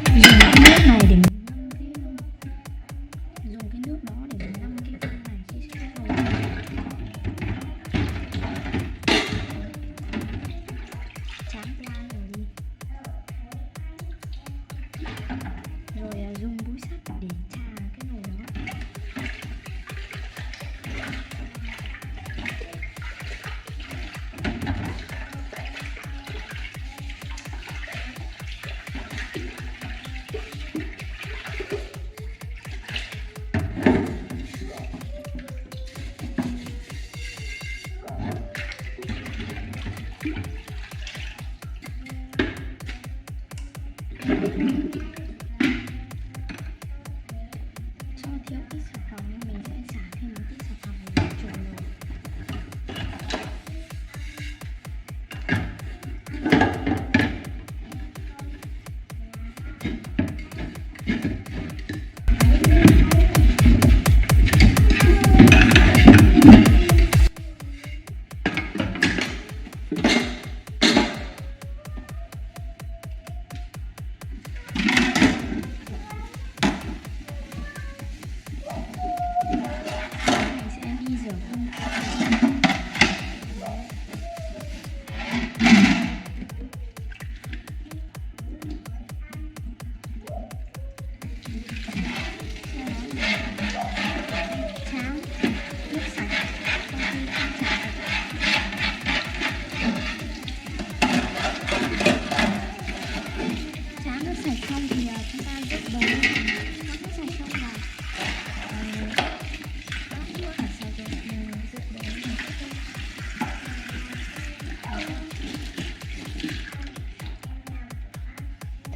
phải dùng cái nước này để mình dùng cái nước đó để mình ngâm cái con này khi sẽ tráng qua rồi đi, rồi dùng búi sắt để chà cái nồi đó. Do thiếu ít xà phòng nên mình sẽ xả thêm một ít xà phòng để trộn nồi.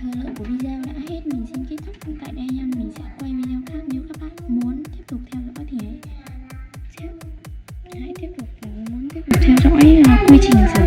Thời lượng của video đã hết, mình xin kết thúc tại đây nha. Mình sẽ quay video khác. Nếu các bạn muốn tiếp tục theo dõi thì hãy tiếp tục theo dõi quy trình